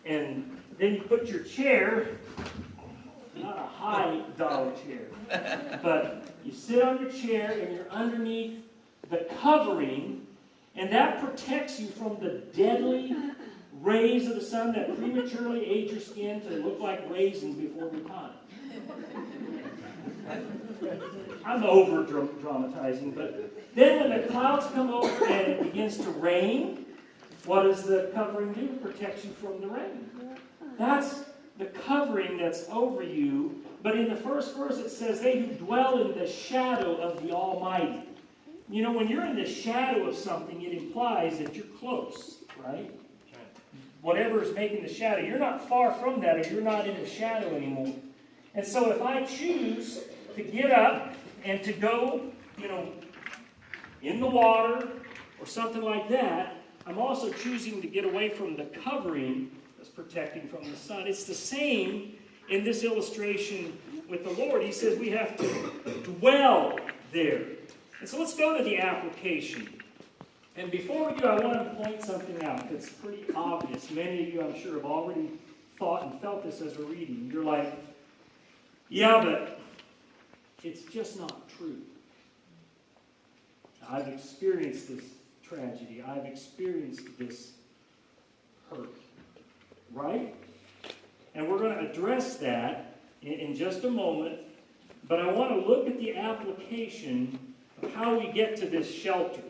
And then you put your chair, not a high dollar chair, but you sit on your chair and you're underneath the covering, and that protects you from the deadly rays of the sun that prematurely age your skin to look like raisins before the time. I'm over dramatizing, but then when the clouds come over and it begins to rain, what does the covering do? It protects you from the rain. That's the covering that's over you. But in the first verse it says, they who dwell in the shadow of the Almighty. You know, when you're in the shadow of something, it implies that you're close, right? Whatever is making the shadow, you're not far from that, or you're not in the shadow anymore. And so if I choose to get up and to go, in the water or something like that, I'm also choosing to get away from the covering that's protecting from the sun. It's the same in this illustration with the Lord. He says we have to dwell there. And so let's go to the application. And before we do, I want to point something out that's pretty obvious. Many of you, I'm sure, have already thought and felt this as we're reading. You're like, yeah, but it's just not true. I've experienced this tragedy. I've experienced this hurt. Right? And we're going to address that in just a moment. But I want to look at the application of how we get to this shelter.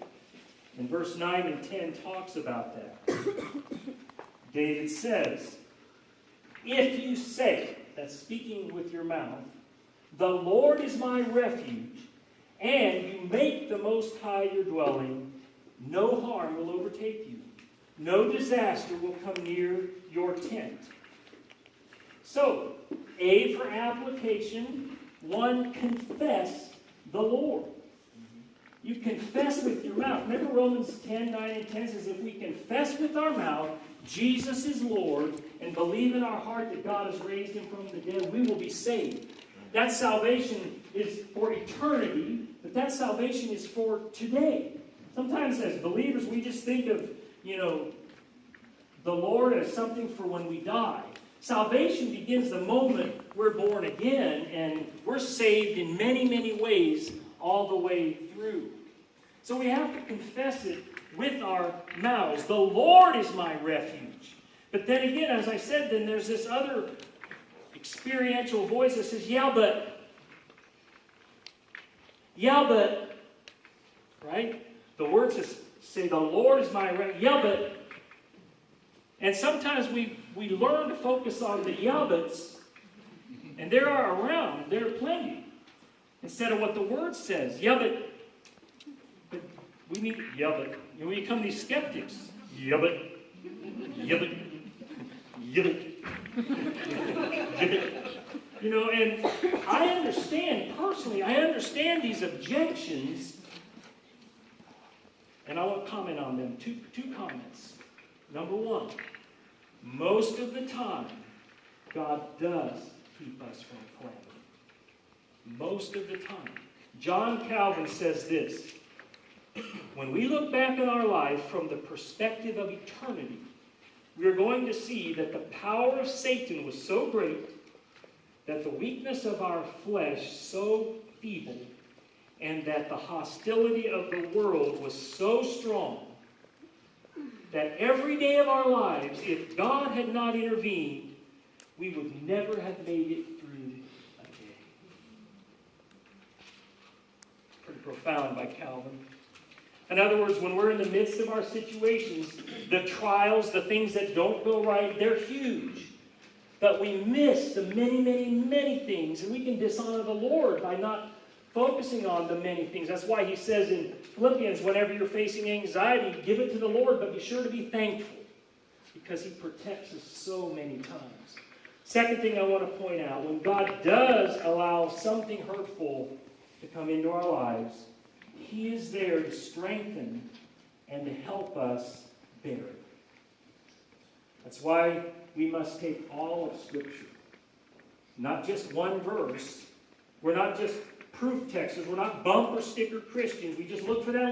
And verse 9 and 10 talks about that. David says, if you say, that's speaking with your mouth, the Lord is my refuge, and you make the Most High your dwelling, no harm will overtake you. No disaster will come near your tent. So, A for application, 1, confess the Lord. You confess with your mouth. Remember Romans 10, 9, and 10 says, if we confess with our mouth Jesus is Lord and believe in our heart that God has raised him from the dead, we will be saved. That salvation is for eternity, but that salvation is for today. Sometimes as believers, we just think of, the Lord as something for when we die. Salvation begins the moment we're born again, and we're saved in many, many ways all the way through. So we have to confess it with our mouths. The Lord is my refuge. But then again, as I said, then there's this other experiential voice that says, yeah, but, right? The words say, the Lord is my refuge. Yeah, but. And sometimes we learn to focus on the yeah buts, and there are around, there are plenty, instead of what the word says. Yeah, but we need, yeah, but. And we become these skeptics. Yeah, but. Yeah, but. Yeah, but. Yeah, but. And I understand, personally, these objections, and I want to comment on them. Two comments. Number 1, most of the time, God does keep us from calamity. Most of the time. John Calvin says this, when we look back at our life from the perspective of eternity, we are going to see that the power of Satan was so great, that the weakness of our flesh so feeble, and that the hostility of the world was so strong, that every day of our lives, if God had not intervened, we would never have made it through a day. Pretty profound by Calvin. In other words, when we're in the midst of our situations, the trials, the things that don't go right, they're huge. But we miss the many, many, many things, and we can dishonor the Lord by not focusing on the many things. That's why he says in Philippians, whenever you're facing anxiety, give it to the Lord, but be sure to be thankful, because he protects us so many times. Second thing I want to point out, when God does allow something hurtful to come into our lives, he is there to strengthen and to help us bear it. That's why we must take all of Scripture, not just one verse. We're not just proof texters. We're not bumper sticker Christians. We just look for that